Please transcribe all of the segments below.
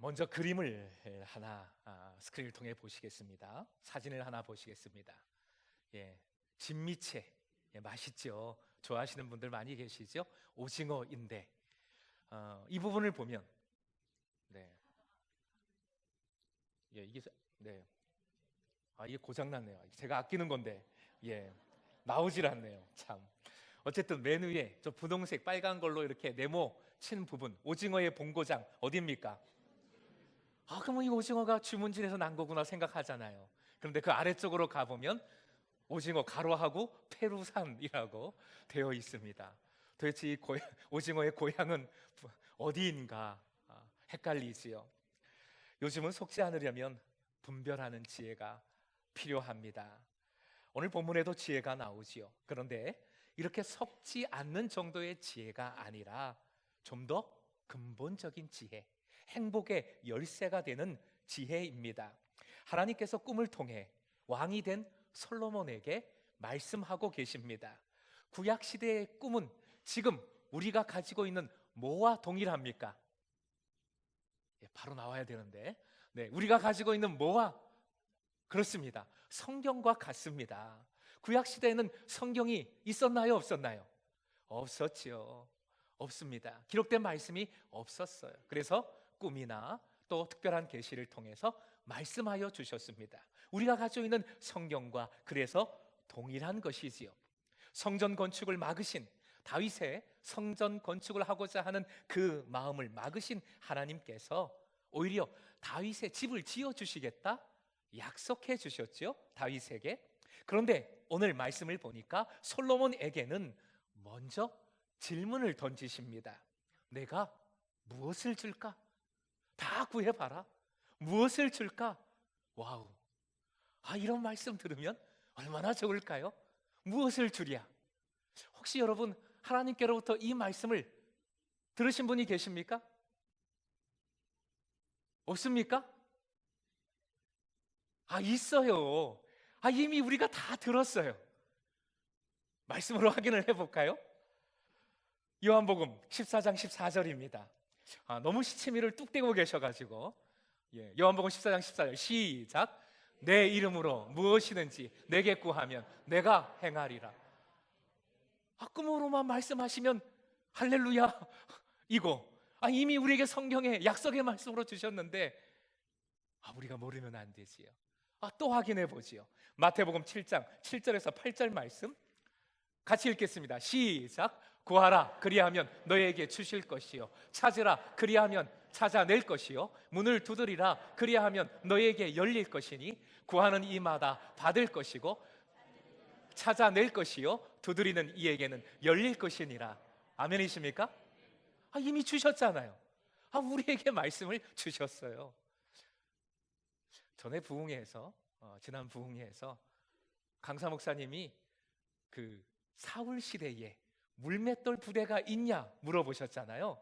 먼저 그림을 하나 스크린을 통해 보시겠습니다. 사진을 하나 보시겠습니다. 진미채, 맛있죠. 좋아하시는 분들 많이 계시죠. 오징어인데 이 부분을 보면 이게 고장났네요. 제가 아끼는 건데 나오질 않네요. 참. 어쨌든 맨 위에 저 분홍색 빨간 걸로 이렇게 네모 친 부분, 오징어의 본고장 어디입니까? 그러면 이 오징어가 주문진에서 난 거구나 생각하잖아요. 그런데 그 아래쪽으로 가보면 오징어 가로하고 페루산이라고 되어 있습니다. 도대체 이 오징어의 고향은 어디인가 헷갈리지요. 요즘은 속지 않으려면 분별하는 지혜가 필요합니다. 오늘 본문에도 지혜가 나오지요. 그런데 이렇게 섞지 않는 정도의 지혜가 아니라 좀 더 근본적인 지혜, 행복의 열쇠가 되는 지혜입니다. 하나님께서 꿈을 통해 왕이 된 솔로몬에게 말씀하고 계십니다. 구약 시대의 꿈은 지금 우리가 가지고 있는 뭐와 동일합니까? 바로 나와야 되는데 우리가 가지고 있는 뭐와 그렇습니다. 성경과 같습니다. 구약 시대에는 성경이 있었나요? 없었나요? 없었지요. 없습니다. 기록된 말씀이 없었어요. 그래서 꿈이나 또 특별한 계시를 통해서 말씀하여 주셨습니다. 우리가 가지고 있는 성경과 그래서 동일한 것이지요. 성전 건축을 막으신 다윗의 성전 건축을 하고자 하는 그 마음을 막으신 하나님께서 오히려 다윗의 집을 지어주시겠다 약속해 주셨죠. 다윗에게. 그런데 오늘 말씀을 보니까 솔로몬에게는 먼저 질문을 던지십니다. 내가 무엇을 줄까? 다 구해봐라. 무엇을 줄까? 와우. 이런 말씀 들으면 얼마나 좋을까요? 무엇을 주랴? 혹시 여러분 하나님께로부터 이 말씀을 들으신 분이 계십니까? 없습니까? 있어요. 이미 우리가 다 들었어요. 말씀으로 확인을 해볼까요? 요한복음 14장 14절입니다. 너무 시치미를 뚝 떼고 계셔가지고 요한복음 14장 14절 시작. 내 이름으로 무엇이든지 내게 구하면 내가 행하리라. 꿈으로만 말씀하시면 할렐루야 이거 이미 우리에게 성경에 약속의 말씀으로 주셨는데 우리가 모르면 안 되지요. 또 확인해 보지요. 마태복음 7장 7절에서 8절 말씀 같이 읽겠습니다. 시작. 구하라 그리하면 너희에게 주실 것이요 찾으라 그리하면 찾아낼 것이요 문을 두드리라 그리하면 너희에게 열릴 것이니 구하는 이마다 받을 것이고 찾아낼 것이요 두드리는 이에게는 열릴 것이니라. 아멘이십니까? 이미 주셨잖아요. 우리에게 말씀을 주셨어요. 전에 부흥회에서 지난 부흥회에서 강사 목사님이 그 사울 시대에 물맷돌 부대가 있냐 물어보셨잖아요.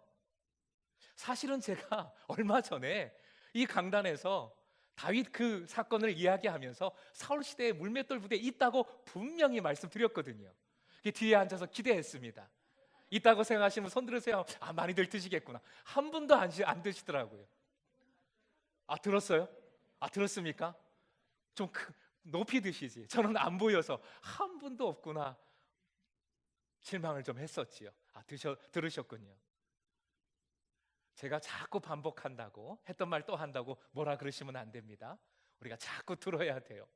사실은 제가 얼마 전에 이 강단에서 다윗 그 사건을 이야기하면서 사울 시대에 물맷돌 부대 있다고 분명히 말씀드렸거든요. 뒤에 앉아서 기대했습니다. 있다고 생각하시면 손 들으세요. 많이들 드시겠구나. 한 분도 안 드시더라고요. 들었어요? 들었습니까? 좀 높이 드시지. 저는 안 보여서 한 분도 없구나. 실망을 좀 했었지요. 들으셨군요. 제가 자꾸 반복한다고 했던 말 또 한다고 뭐라 그러시면 안 됩니다. 우리가 자꾸 들어야 돼요.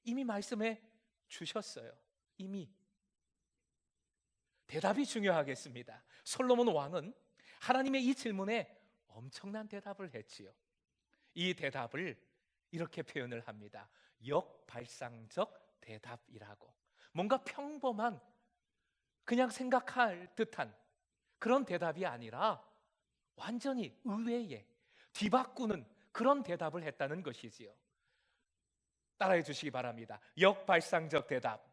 이미 말씀해 주셨어요. 이미. 대답이 중요하겠습니다. 솔로몬 왕은 하나님의 이 질문에 엄청난 대답을 했지요. 이 대답을 이렇게 표현을 합니다. 역발상적 대답이라고. 뭔가 평범한 그냥 생각할 듯한 그런 대답이 아니라 완전히 의외의 뒤바꾸는 그런 대답을 했다는 것이지요. 따라해 주시기 바랍니다. 역발상적 대답.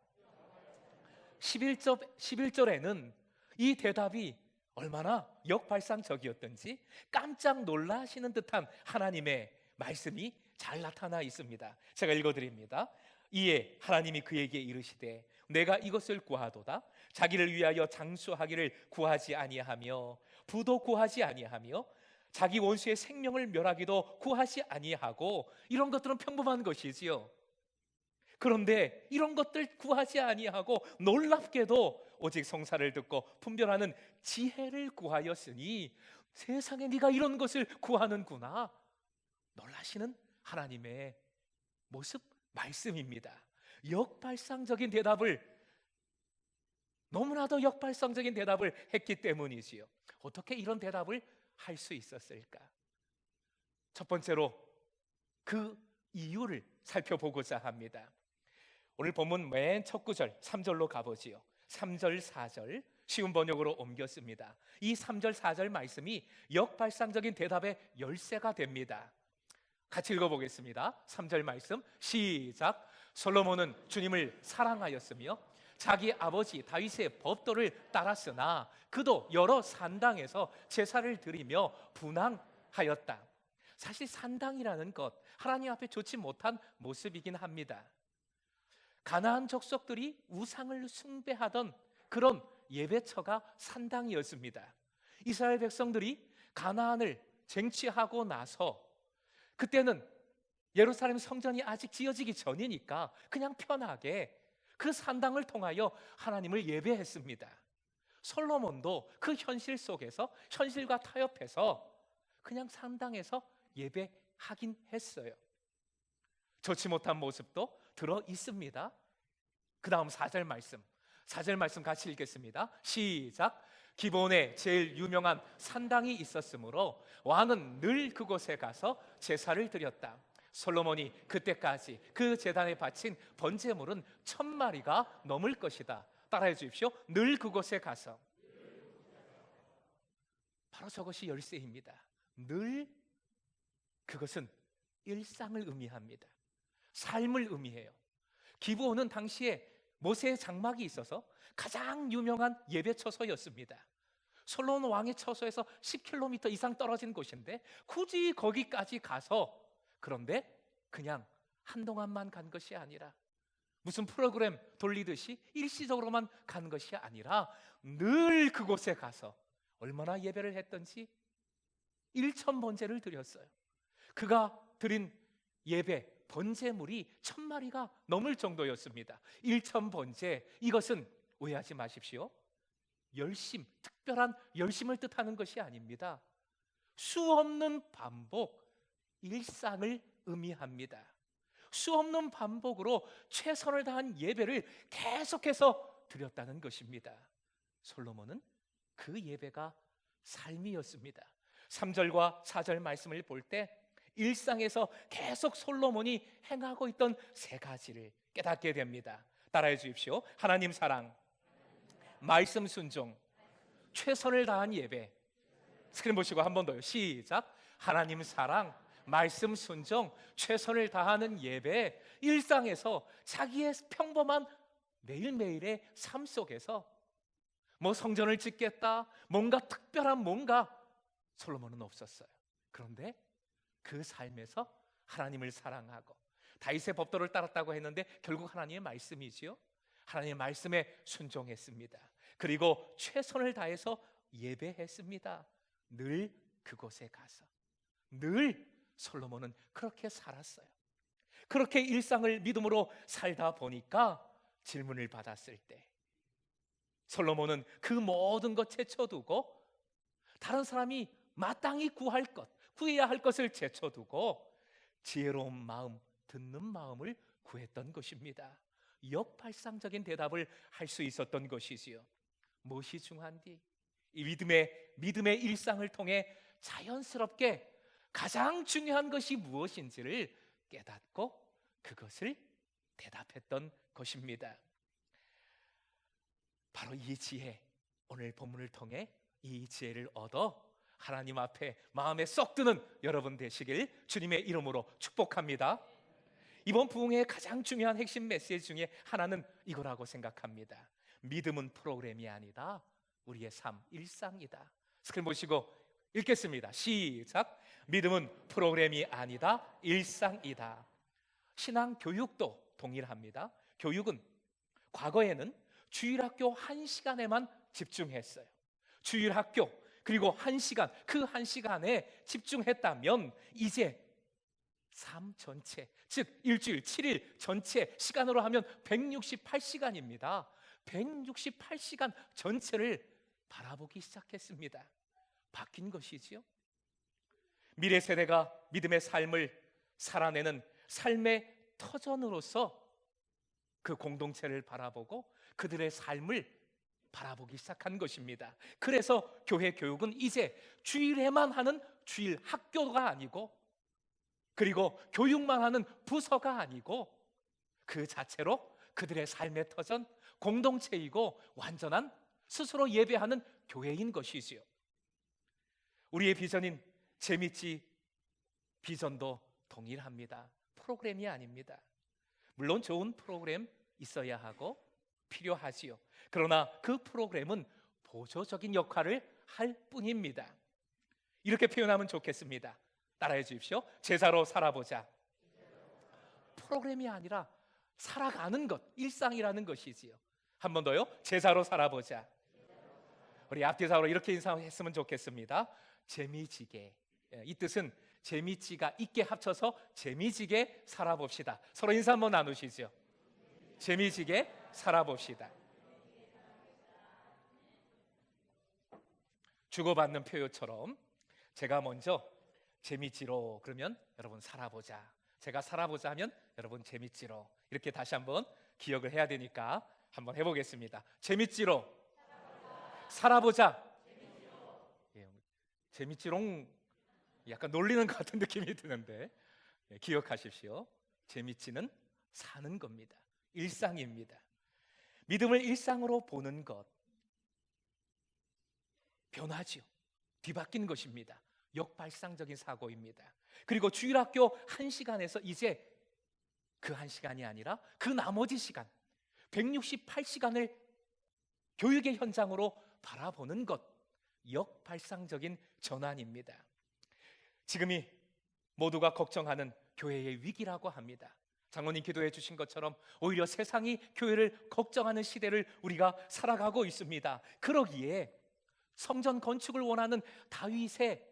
11절에는 이 대답이 얼마나 역발상적이었던지 깜짝 놀라시는 듯한 하나님의 말씀이 잘 나타나 있습니다. 제가 읽어드립니다. 이에 하나님이 그에게 이르시되 내가 이것을 구하도다. 자기를 위하여 장수하기를 구하지 아니하며 부도 구하지 아니하며 자기 원수의 생명을 멸하기도 구하지 아니하고, 이런 것들은 평범한 것이지요. 그런데 이런 것들 구하지 아니하고 놀랍게도 오직 성사를 듣고 분별하는 지혜를 구하였으니 세상에 네가 이런 것을 구하는구나, 놀라시는 하나님의 모습, 말씀입니다. 역발상적인 대답을, 너무나도 역발상적인 대답을 했기 때문이지요. 어떻게 이런 대답을 할 수 있었을까? 첫 번째로 그 이유를 살펴보고자 합니다. 오늘 본문 맨 첫 구절 3절로 가보지요. 3절 4절 쉬운 번역으로 옮겼습니다. 이 3절 4절 말씀이 역발상적인 대답의 열쇠가 됩니다. 같이 읽어보겠습니다. 3절 말씀 시작. 솔로몬은 주님을 사랑하였으며 자기 아버지 다윗의 법도를 따랐으나 그도 여러 산당에서 제사를 드리며 분향하였다. 사실 산당이라는 것, 하나님 앞에 좋지 못한 모습이긴 합니다. 가나안 족속들이 우상을 숭배하던 그런 예배처가 산당이었습니다. 이스라엘 백성들이 가나안을 쟁취하고 나서, 그때는 예루살렘 성전이 아직 지어지기 전이니까 그냥 편하게 그 산당을 통하여 하나님을 예배했습니다. 솔로몬도 그 현실 속에서, 현실과 타협해서 그냥 산당에서 예배하긴 했어요. 좋지 못한 모습도 들어 있습니다. 그 다음 4절 말씀 같이 읽겠습니다. 시작. 기본에 제일 유명한 산당이 있었으므로 왕은 늘 그곳에 가서 제사를 드렸다. 솔로몬이 그때까지 그 제단에 바친 번제물은 1000마리가 넘을 것이다. 따라해 주십시오. 늘 그곳에 가서. 바로 저것이 열쇠입니다. 늘, 그것은 일상을 의미합니다. 삶을 의미해요. 기브온은 당시에 모세의 장막이 있어서 가장 유명한 예배 처소였습니다. 솔로몬 왕의 처소에서 10km 이상 떨어진 곳인데 굳이 거기까지 가서, 그런데 그냥 한동안만 간 것이 아니라, 무슨 프로그램 돌리듯이 일시적으로만 간 것이 아니라 늘 그곳에 가서 얼마나 예배를 했던지 1000번제를 드렸어요. 그가 드린 예배 번제물이 1000마리가 넘을 정도였습니다. 1000번제, 이것은 오해하지 마십시오. 열심, 특별한 열심을 뜻하는 것이 아닙니다. 수없는 반복, 일상을 의미합니다. 수없는 반복으로 최선을 다한 예배를 계속해서 드렸다는 것입니다. 솔로몬은 그 예배가 삶이었습니다. 3절과 4절 말씀을 볼 때 일상에서 계속 솔로몬이 행하고 있던 세 가지를 깨닫게 됩니다. 따라해 주십시오. 하나님 사랑, 말씀 순종, 최선을 다한 예배. 스크린 보시고 한 번 더요. 시작. 하나님 사랑, 말씀 순종, 최선을 다하는 예배. 일상에서 자기의 평범한 매일매일의 삶 속에서 뭐 성전을 짓겠다, 뭔가 특별한 뭔가 솔로몬은 없었어요. 그런데 그 삶에서 하나님을 사랑하고 다윗의 법도를 따랐다고 했는데 결국 하나님의 말씀이지요. 하나님의 말씀에 순종했습니다. 그리고 최선을 다해서 예배했습니다. 늘 그곳에 가서. 늘 솔로몬은 그렇게 살았어요. 그렇게 일상을 믿음으로 살다 보니까 질문을 받았을 때 솔로몬은 그 모든 것 제쳐두고, 다른 사람이 마땅히 구할 것, 구해야 할 것을 제쳐두고 지혜로운 마음, 듣는 마음을 구했던 것입니다. 역발상적인 대답을 할 수 있었던 것이지요. 무엇이 중요한디? 이 믿음의 일상을 통해 자연스럽게 가장 중요한 것이 무엇인지를 깨닫고 그것을 대답했던 것입니다. 바로 이 지혜, 오늘 본문을 통해 이 지혜를 얻어 하나님 앞에 마음에 쏙 드는 여러분 되시길 주님의 이름으로 축복합니다. 이번 부흥의 가장 중요한 핵심 메시지 중에 하나는 이거라고 생각합니다. 믿음은 프로그램이 아니다. 우리의 삶, 일상이다. 스크린 보시고 읽겠습니다. 시작. 믿음은 프로그램이 아니다. 일상이다. 신앙 교육도 동일합니다. 교육은 과거에는 주일학교 1시간에만 집중했어요. 주일학교, 그리고 1시간, 그 1시간에 집중했다면 이제 삶 전체, 즉 일주일 7일 전체 시간으로 하면 168시간입니다. 168시간 전체를 바라보기 시작했습니다. 바뀐 것이지요. 미래 세대가 믿음의 삶을 살아내는 삶의 터전으로서 그 공동체를 바라보고 그들의 삶을 바라보기 시작한 것입니다. 그래서 교회 교육은 이제 주일에만 하는 주일 학교가 아니고, 그리고 교육만 하는 부서가 아니고, 그 자체로 그들의 삶의 터전, 공동체이고 완전한 스스로 예배하는 교회인 것이지요. 우리의 비전인 재밌지 비전도 동일합니다. 프로그램이 아닙니다. 물론 좋은 프로그램 있어야 하고 필요하지요. 그러나 그 프로그램은 보조적인 역할을 할 뿐입니다. 이렇게 표현하면 좋겠습니다. 따라해 주십시오. 제자로 살아보자. 프로그램이 아니라 살아가는 것, 일상이라는 것이지요. 한 번 더요. 제자로 살아보자. 우리 앞뒤사로 이렇게 인사했으면 좋겠습니다. 재미지게. 이 뜻은 재미지가 있게 합쳐서 재미지게 살아봅시다. 서로 인사 한번 나누시죠. 재미지게 살아봅시다. 주고받는 표요처럼 제가 먼저 재미지로 그러면 여러분 살아보자, 제가 살아보자 하면 여러분 재미지로, 이렇게 다시 한번 기억을 해야 되니까 한번 해보겠습니다. 재미지로 살아보자. 재미지롱 약간 놀리는 것 같은 느낌이 드는데 기억하십시오. 재미지는 사는 겁니다. 일상입니다. 믿음을 일상으로 보는 것, 변하지요. 뒤바뀐 것입니다. 역발상적인 사고입니다. 그리고 주일학교 1시간에서 이제 그 1시간이 아니라 그 나머지 시간 168시간을 교육의 현장으로 바라보는 것, 역발상적인 전환입니다. 지금이 모두가 걱정하는 교회의 위기라고 합니다. 장로님 기도해 주신 것처럼 오히려 세상이 교회를 걱정하는 시대를 우리가 살아가고 있습니다. 그러기에 성전 건축을 원하는 다윗의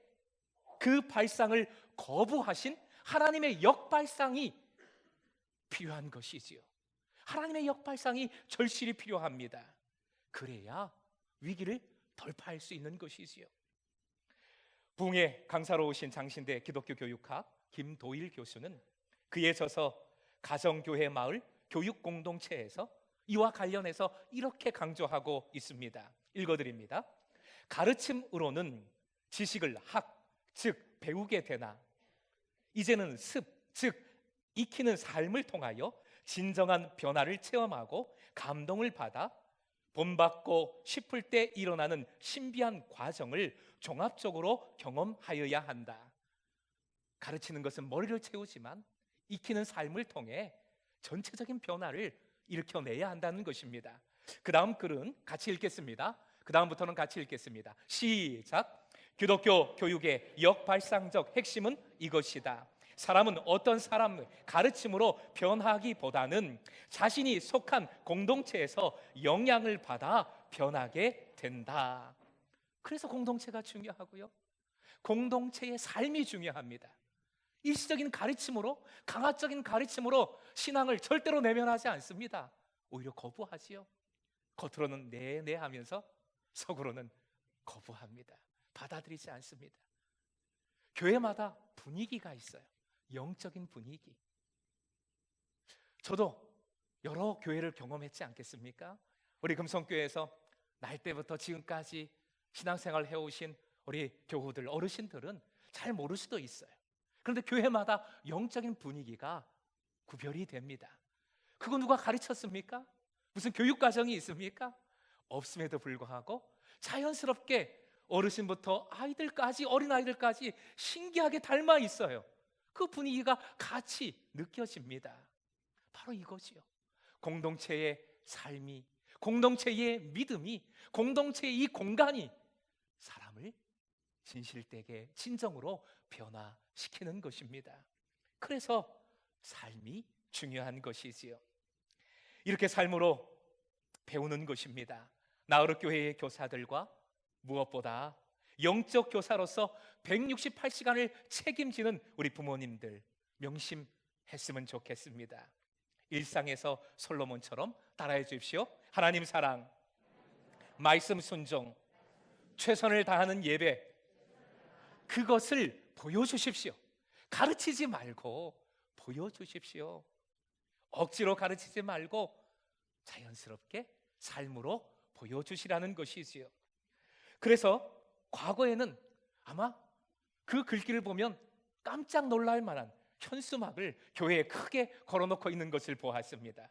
그 발상을 거부하신 하나님의 역발상이 필요한 것이지요. 하나님의 역발상이 절실히 필요합니다. 그래야 위기를 돌파할 수 있는 것이지요. 부흥회 강사로 오신 장신대 기독교 교육학 김도일 교수는 그에 져서 가정교회 마을 교육공동체에서 이와 관련해서 이렇게 강조하고 있습니다. 읽어드립니다. 가르침으로는 지식을 학, 즉 배우게 되나 이제는 습, 즉 익히는 삶을 통하여 진정한 변화를 체험하고 감동을 받아 본받고 싶을 때 일어나는 신비한 과정을 종합적으로 경험하여야 한다. 가르치는 것은 머리를 채우지만 익히는 삶을 통해 전체적인 변화를 일으켜내야 한다는 것입니다. 그 다음 글은 같이 읽겠습니다. 그 다음부터는 같이 읽겠습니다. 시작. 기독교 교육의 역발상적 핵심은 이것이다. 사람은 어떤 사람의 가르침으로 변하기보다는 자신이 속한 공동체에서 영향을 받아 변하게 된다. 그래서 공동체가 중요하고요, 공동체의 삶이 중요합니다. 일시적인 가르침으로, 강압적인 가르침으로 신앙을 절대로 내면하지 않습니다. 오히려 거부하지요. 겉으로는 네네 하면서 속으로는 거부합니다. 받아들이지 않습니다. 교회마다 분위기가 있어요. 영적인 분위기. 저도 여러 교회를 경험했지 않겠습니까? 우리 금성교회에서 날 때부터 지금까지 신앙생활 해오신 우리 교우들, 어르신들은 잘 모를 수도 있어요. 그런데 교회마다 영적인 분위기가 구별이 됩니다. 그거 누가 가르쳤습니까? 무슨 교육과정이 있습니까? 없음에도 불구하고 자연스럽게 어르신부터 아이들까지, 어린아이들까지 신기하게 닮아 있어요. 그 분위기가 같이 느껴집니다. 바로 이거지요. 공동체의 삶이, 공동체의 믿음이, 공동체의 이 공간이 사람을 진실되게 진정으로 변화시키는 것입니다. 그래서 삶이 중요한 것이지요. 이렇게 삶으로 배우는 것입니다. 나우르 교회의 교사들과 무엇보다 영적 교사로서 168시간을 책임지는 우리 부모님들 명심했으면 좋겠습니다. 일상에서 솔로몬처럼 따라해 주십시오. 하나님 사랑, 말씀 순종, 최선을 다하는 예배, 그것을 보여주십시오. 가르치지 말고 보여주십시오. 억지로 가르치지 말고 자연스럽게 삶으로 보여주시라는 것이지요. 그래서 과거에는 아마 그 글귀를 보면 깜짝 놀랄 만한 현수막을 교회에 크게 걸어놓고 있는 것을 보았습니다.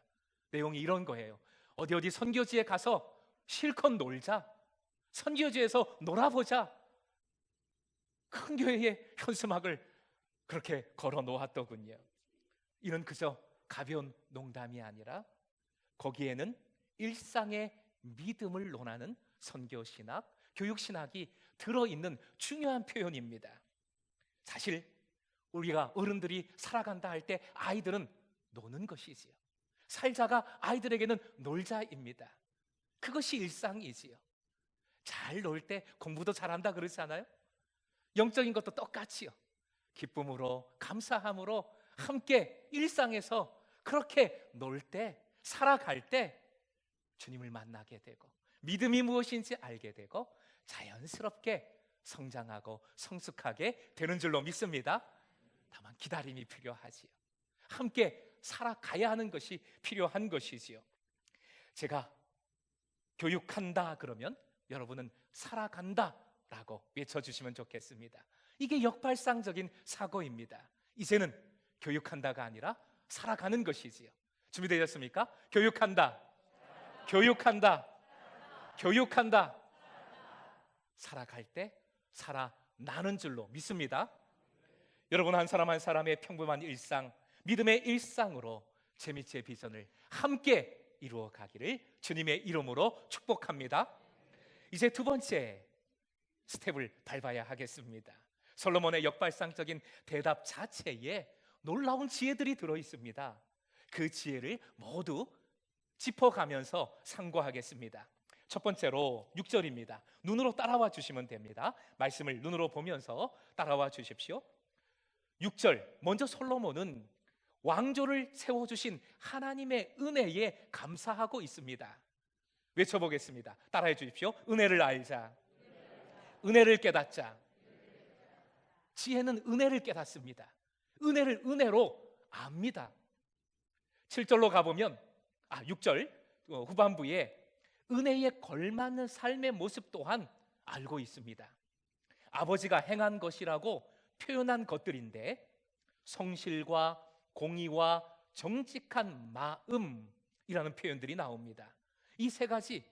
내용이 이런 거예요. 어디 어디 선교지에 가서 실컷 놀자, 선교지에서 놀아보자. 큰 교회에 현수막을 그렇게 걸어 놓았더군요. 이는 그저 가벼운 농담이 아니라 거기에는 일상의 믿음을 논하는 선교신학, 교육신학이 들어있는 중요한 표현입니다. 사실 우리가 어른들이 살아간다 할 때 아이들은 노는 것이지요. 살자가 아이들에게는 놀자입니다. 그것이 일상이지요. 잘 놀 때 공부도 잘한다 그러잖아요. 영적인 것도 똑같이요. 기쁨으로, 감사함으로 함께 일상에서 그렇게 놀 때, 살아갈 때 주님을 만나게 되고 믿음이 무엇인지 알게 되고 자연스럽게 성장하고 성숙하게 되는 줄로 믿습니다. 다만 기다림이 필요하지요. 함께 살아가야 하는 것이 필요한 것이지요. 제가 교육한다 그러면 여러분은 살아간다 라고 외쳐주시면 좋겠습니다. 이게 역발상적인 사고입니다. 이제는 교육한다가 아니라 살아가는 것이지요. 준비되셨습니까? 교육한다, 교육한다, 교육한다. 살아갈 때 살아나는 줄로 믿습니다. 여러분 한 사람 한 사람의 평범한 일상, 믿음의 일상으로 재미지의 비전을 함께 이루어 가기를 주님의 이름으로 축복합니다. 이제 두 번째 스텝을 밟아야 하겠습니다. 솔로몬의 역발상적인 대답 자체에 놀라운 지혜들이 들어있습니다. 그 지혜를 모두 짚어가면서 상고하겠습니다. 첫 번째로 6절입니다. 눈으로 따라와 주시면 됩니다. 말씀을 눈으로 보면서 따라와 주십시오. 6절, 먼저 솔로몬은 왕조를 세워주신 하나님의 은혜에 감사하고 있습니다. 외쳐보겠습니다. 따라해 주십시오. 은혜를 알자, 은혜를 깨닫자. 지혜는 은혜를 깨닫습니다. 은혜를 은혜로 압니다. 7절로 가보면 6절 후반부에 은혜에 걸맞는 삶의 모습 또한 알고 있습니다. 아버지가 행한 것이라고 표현한 것들인데 성실과 공의와 정직한 마음이라는 표현들이 나옵니다. 이 세 가지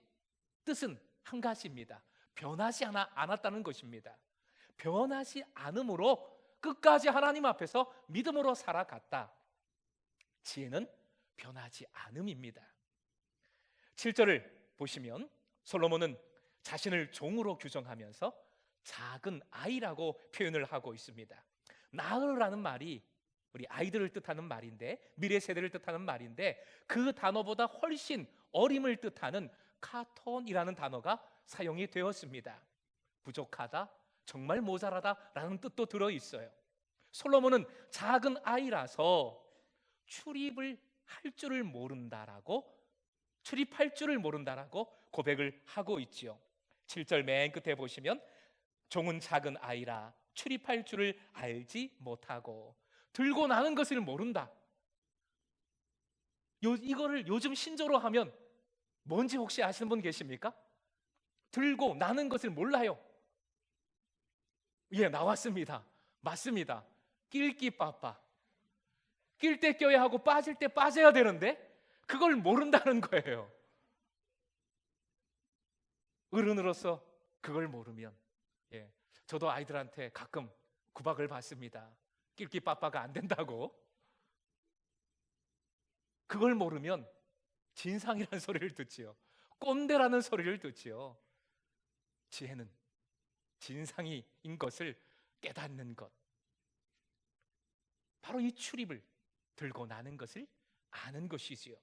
뜻은 한 가지입니다. 변하지 않았다는 것입니다. 변하지 않음으로 끝까지 하나님 앞에서 믿음으로 살아갔다. 지혜는 변하지 않음입니다. 7절을 보시면 솔로몬은 자신을 종으로 규정하면서 작은 아이라고 표현을 하고 있습니다. 나으라는 말이 우리 아이들을 뜻하는 말인데, 미래 세대를 뜻하는 말인데, 그 단어보다 훨씬 어림을 뜻하는 카톤이라는 단어가 사용이 되었습니다. 부족하다, 정말 모자라다라는 뜻도 들어있어요. 솔로몬은 작은 아이라서 출입할 줄을 모른다라고 고백을 하고 있지요. 7절 맨 끝에 보시면 종은 작은 아이라 출입할 줄을 알지 못하고 들고 나는 것을 모른다. 이거를 요즘 신조로 하면 뭔지 혹시 아시는 분 계십니까? 들고 나는 것을 몰라요. 예, 나왔습니다. 맞습니다. 낄끼빠빠. 낄 때 껴야 하고 빠질 때 빠져야 되는데 그걸 모른다는 거예요. 어른으로서 그걸 모르면, 저도 아이들한테 가끔 구박을 받습니다. 낄끼빠빠가 안 된다고. 그걸 모르면 진상이라는 소리를 듣지요. 꼰대라는 소리를 듣지요. 지혜는 진상인 것을 깨닫는 것, 바로 이 출입을 들고 나는 것을 아는 것이지요.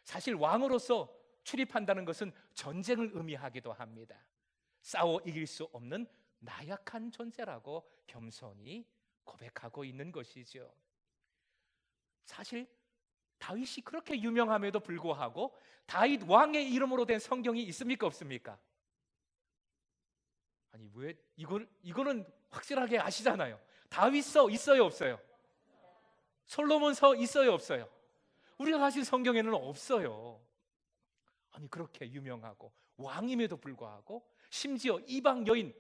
사실 왕으로서 출입한다는 것은 전쟁을 의미하기도 합니다. 싸워 이길 수 없는 나약한 존재라고 겸손히 고백하고 있는 것이죠. 사실 다윗이 그렇게 유명함에도 불구하고 다윗 왕의 이름으로 된 성경이 있습니까 없습니까? 아니 왜 이거는 확실하게 아시잖아요. 다윗서 있어요 없어요? 솔로몬서 있어요 없어요? 우리가 가진 성경에는 없어요. 아니 그렇게 유명하고 왕임에도 불구하고 심지어 이방 여인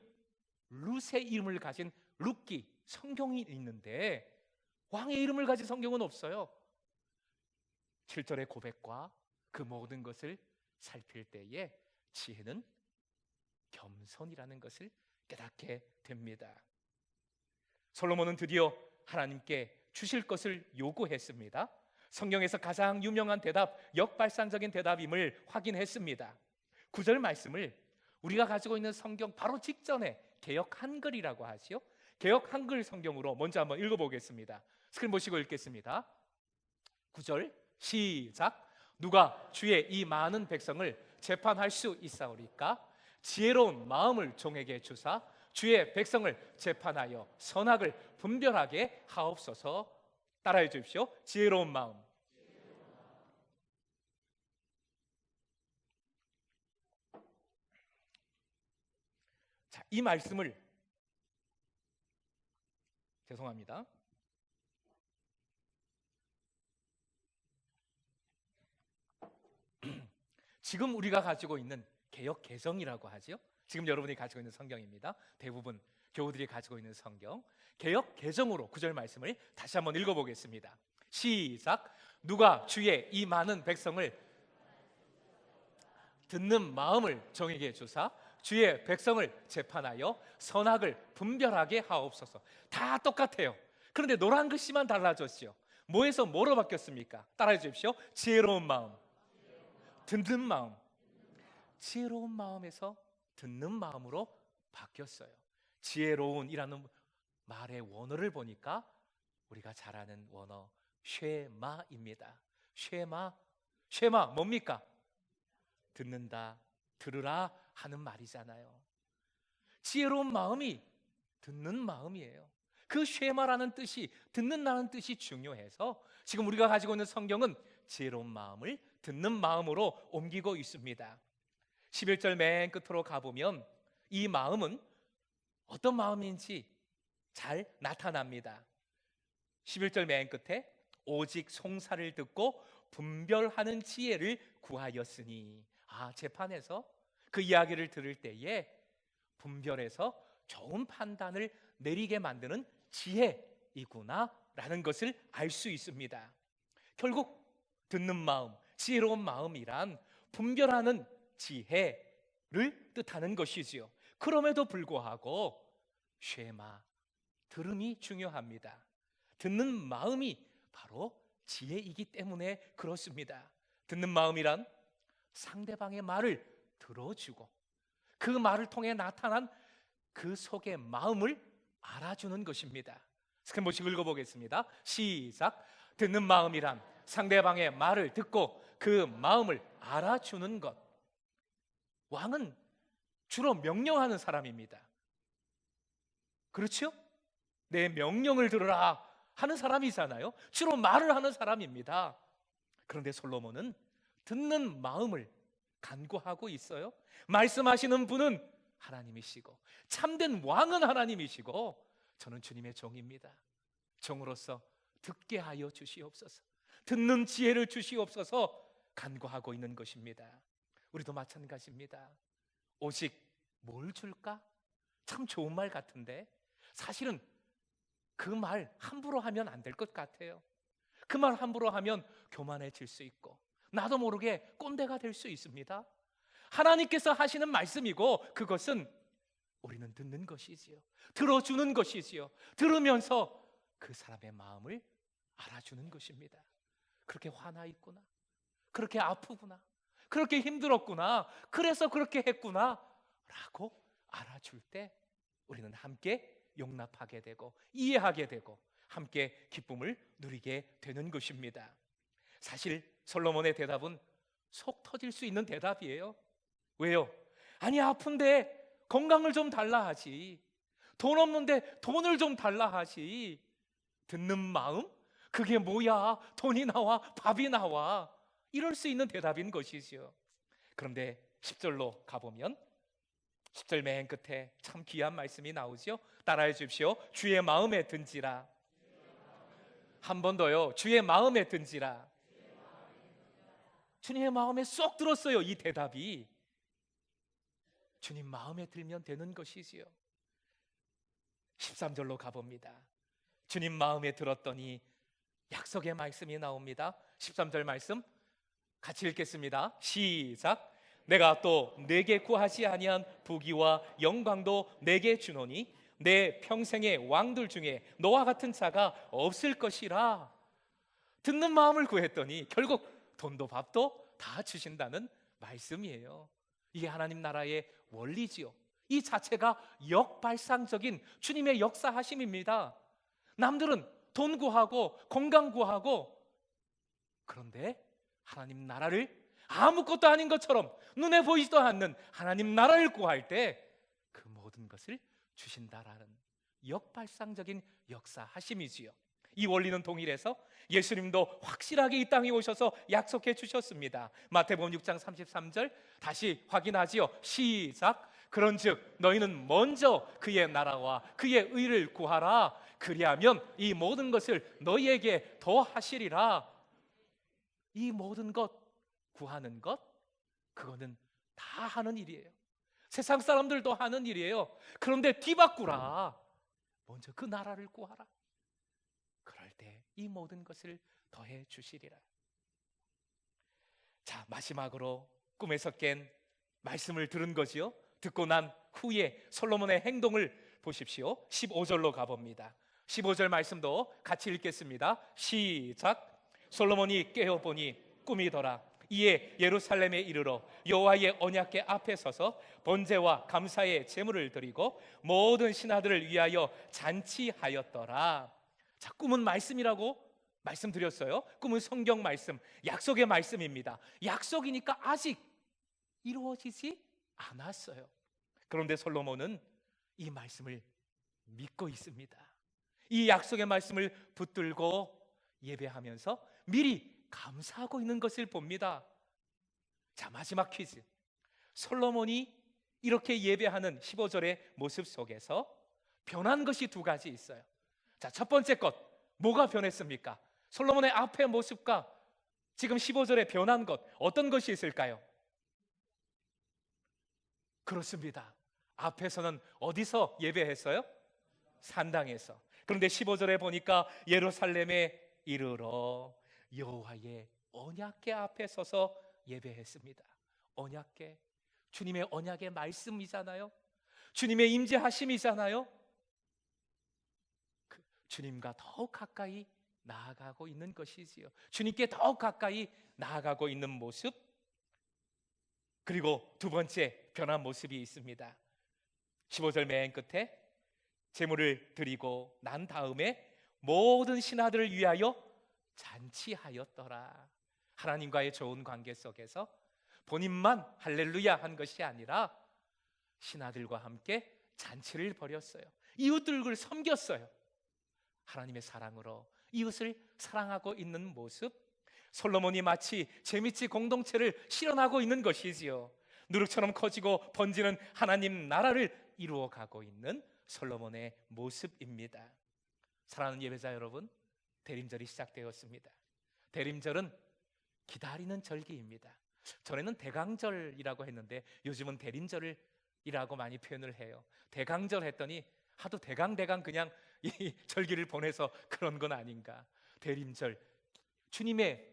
룻의 이름을 가진 룻기 성경이 있는데 왕의 이름을 가진 성경은 없어요. 7절의 고백과 그 모든 것을 살필 때에 지혜는 겸손이라는 것을 깨닫게 됩니다. 솔로몬은 드디어 하나님께 주실 것을 요구했습니다. 성경에서 가장 유명한 대답, 역발상적인 대답임을 확인했습니다. 9절 말씀을 우리가 가지고 있는 성경 바로 직전에 개역 한글이라고 하지요. 개역 한글 성경으로 먼저 한번 읽어보겠습니다. 스크린 보시고 읽겠습니다. 9절 시작. 누가 주의 이 많은 백성을 재판할 수 있사오리까? 지혜로운 마음을 종에게 주사 주의 백성을 재판하여 선악을 분별하게 하옵소서. 따라해 주십시오. 지혜로운 마음. 자, 이 말씀을 죄송합니다. 지금 우리가 가지고 있는 개역 개정이라고 하죠. 지금 여러분이 가지고 있는 성경입니다. 대부분 교우들이 가지고 있는 성경 개역 개정으로 9절 말씀을 다시 한번 읽어보겠습니다. 시작. 누가 주의 이 많은 백성을 듣는 마음을 종에게 주사 주의 백성을 재판하여 선악을 분별하게 하옵소서. 다 똑같아요. 그런데 노란 글씨만 달라졌죠. 뭐에서 뭐로 바뀌었습니까? 따라해 주십시오. 지혜로운 마음, 듣는 마음. 지혜로운 마음에서 듣는 마음으로 바뀌었어요. 지혜로운이라는 말의 원어를 보니까 우리가 잘 아는 원어 쉐마입니다. 쉐마 뭡니까? 듣는다, 들으라 하는 말이잖아요. 지혜로운 마음이 듣는 마음이에요. 그 쉐마라는 뜻이 듣는다는 뜻이 중요해서 지금 우리가 가지고 있는 성경은 지혜로운 마음을 듣는 마음으로 옮기고 있습니다. 11절 맨 끝으로 가보면 이 마음은 어떤 마음인지 잘 나타납니다. 11절 맨 끝에 오직 송사를 듣고 분별하는 지혜를 구하였으니, 재판에서 그 이야기를 들을 때에 분별해서 좋은 판단을 내리게 만드는 지혜이구나 라는 것을 알 수 있습니다. 결국 듣는 마음, 지혜로운 마음이란 분별하는 지혜를 뜻하는 것이지요. 그럼에도 불구하고 쉐마, 들음이 중요합니다. 듣는 마음이 바로 지혜이기 때문에 그렇습니다. 듣는 마음이란 상대방의 말을 들어주고 그 말을 통해 나타난 그 속의 마음을 알아주는 것입니다. 스크린 보시고 읽어보겠습니다. 시작. 듣는 마음이란 상대방의 말을 듣고 그 마음을 알아주는 것. 왕은 주로 명령하는 사람입니다. 그렇죠? 내 명령을 들으라 하는 사람이잖아요. 주로 말을 하는 사람입니다. 그런데 솔로몬은 듣는 마음을 간구하고 있어요. 말씀하시는 분은 하나님이시고 참된 왕은 하나님이시고 저는 주님의 종입니다. 종으로서 듣게 하여 주시옵소서. 듣는 지혜를 주시옵소서 간구하고 있는 것입니다. 우리도 마찬가지입니다. 오직 뭘 줄까? 참 좋은 말 같은데 사실은 그 말 함부로 하면 안 될 것 같아요. 그 말 함부로 하면 교만해질 수 있고 나도 모르게 꼰대가 될 수 있습니다. 하나님께서 하시는 말씀이고 그것은 우리는 듣는 것이지요. 들어주는 것이지요. 들으면서 그 사람의 마음을 알아주는 것입니다. 그렇게 화나 있구나, 그렇게 아프구나, 그렇게 힘들었구나, 그래서 그렇게 했구나 라고 알아줄 때 우리는 함께 용납하게 되고 이해하게 되고 함께 기쁨을 누리게 되는 것입니다. 사실 솔로몬의 대답은 속 터질 수 있는 대답이에요. 왜요? 아니 아픈데 건강을 좀 달라 하지. 돈 없는데 돈을 좀 달라 하지. 듣는 마음? 그게 뭐야? 돈이 나와? 밥이 나와? 이럴 수 있는 대답인 것이지요. 그런데 10절로 가보면 10절 맨 끝에 참 귀한 말씀이 나오죠. 따라해 주십시오. 주의 마음에 든지라. 한 번 더요. 주의 마음에 든지라. 주님의 마음에 쏙 들었어요. 이 대답이 주님 마음에 들면 되는 것이지요. 13절로 가봅니다. 주님 마음에 들었더니 약속의 말씀이 나옵니다. 13절 말씀 같이 읽겠습니다. 시작. 내가 또 내게 구하지 아니한 부귀와 영광도 내게 주노니 내 평생의 왕들 중에 너와 같은 자가 없을 것이라. 듣는 마음을 구했더니 결국 돈도 밥도 다 주신다는 말씀이에요. 이게 하나님 나라의 원리지요. 이 자체가 역발상적인 주님의 역사하심입니다. 남들은 돈 구하고 건강 구하고, 그런데 하나님 나라를 아무것도 아닌 것처럼 눈에 보이지도 않는 하나님 나라를 구할 때 그 모든 것을 주신다라는 역발상적인 역사하심이지요. 이 원리는 동일해서 예수님도 확실하게 이 땅에 오셔서 약속해 주셨습니다. 마태복음 6장 33절 다시 확인하지요. 시작. 그런즉 너희는 먼저 그의 나라와 그의 의를 구하라. 그리하면 이 모든 것을 너희에게 더하시리라. 이 모든 것 구하는 것, 그거는 다 하는 일이에요. 세상 사람들도 하는 일이에요. 그런데 뒤바꾸라. 먼저 그 나라를 구하라. 그럴 때 이 모든 것을 더해 주시리라. 자, 마지막으로 꿈에서 깬 말씀을 들은 거지요. 듣고 난 후에 솔로몬의 행동을 보십시오. 15절로 가봅니다. 15절 말씀도 같이 읽겠습니다. 시작. 솔로몬이 깨어보니 꿈이더라. 이에 예루살렘에 이르러 여호와의 언약궤 앞에 서서 번제와 감사의 제물을 드리고 모든 신하들을 위하여 잔치하였더라. 자, 꿈은 말씀이라고 말씀드렸어요. 꿈은 성경 말씀, 약속의 말씀입니다. 약속이니까 아직 이루어지지 않았어요. 그런데 솔로몬은 이 말씀을 믿고 있습니다. 이 약속의 말씀을 붙들고 예배하면서 미리 감사하고 있는 것을 봅니다. 자, 마지막 퀴즈. 솔로몬이 이렇게 예배하는 15절의 모습 속에서 변한 것이 두 가지 있어요. 자, 첫 번째 것, 뭐가 변했습니까? 솔로몬의 앞의 모습과 지금 15절에 변한 것, 어떤 것이 있을까요? 그렇습니다. 앞에서는 어디서 예배했어요? 산당에서. 그런데 15절에 보니까 예루살렘에 이르러 여호와의 언약궤 앞에 서서 예배했습니다. 언약궤, 주님의 언약의 말씀이잖아요. 주님의 임재하심이잖아요. 주님과 더욱 가까이 나아가고 있는 것이지요. 주님께 더욱 가까이 나아가고 있는 모습. 그리고 두 번째 변한 모습이 있습니다. 15절 맨 끝에 제물을 드리고 난 다음에 모든 신하들을 위하여 잔치하였더라. 하나님과의 좋은 관계 속에서 본인만 할렐루야 한 것이 아니라 신하들과 함께 잔치를 벌였어요. 이웃들을 섬겼어요. 하나님의 사랑으로 이웃을 사랑하고 있는 모습. 솔로몬이 마치 재미치 공동체를 실현하고 있는 것이지요. 누룩처럼 커지고 번지는 하나님 나라를 이루어가고 있는 솔로몬의 모습입니다. 사랑하는 예배자 여러분, 대림절이 시작되었습니다. 대림절은 기다리는 절기입니다. 전에는 대강절이라고 했는데 요즘은 대림절이라고 많이 표현을 해요. 대강절 했더니 하도 대강 그냥 이 절기를 보내서 그런 건 아닌가. 대림절, 주님의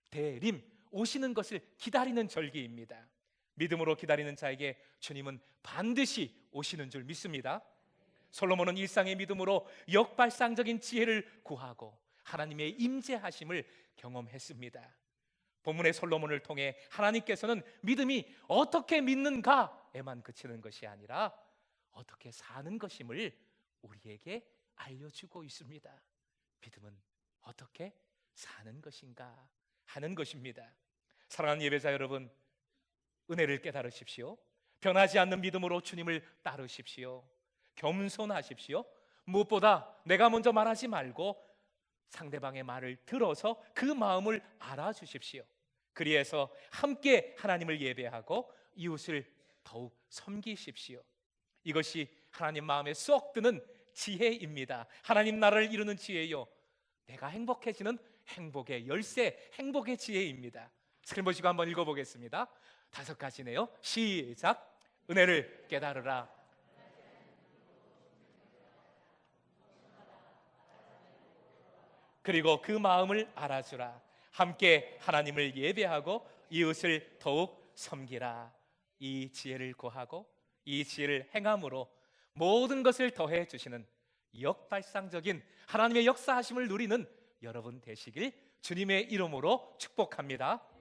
대림 오시는 것을 기다리는 절기입니다. 믿음으로 기다리는 자에게 주님은 반드시 오시는 줄 믿습니다. 솔로몬은 일상의 믿음으로 역발상적인 지혜를 구하고 하나님의 임재하심을 경험했습니다. 본문의 솔로몬을 통해 하나님께서는 믿음이 어떻게 믿는가에만 그치는 것이 아니라 어떻게 사는 것임을 우리에게 알려주고 있습니다. 믿음은 어떻게 사는 것인가 하는 것입니다. 사랑하는 예배자 여러분, 은혜를 깨달으십시오. 변하지 않는 믿음으로 주님을 따르십시오. 겸손하십시오. 무엇보다 내가 먼저 말하지 말고 상대방의 말을 들어서 그 마음을 알아주십시오. 그리해서 함께 하나님을 예배하고 이웃을 더욱 섬기십시오. 이것이 하나님 마음에 쏙 드는 지혜입니다. 하나님 나라를 이루는 지혜요, 내가 행복해지는 행복의 열쇠, 행복의 지혜입니다. 스크린 보시고 한번 읽어보겠습니다. 5가지네요. 시작. 은혜를 깨달으라. 그리고 그 마음을 알아주라. 함께 하나님을 예배하고 이웃을 더욱 섬기라. 이 지혜를 구하고 이 지혜를 행함으로 모든 것을 더해 주시는 역발상적인 하나님의 역사하심을 누리는 여러분 되시길 주님의 이름으로 축복합니다.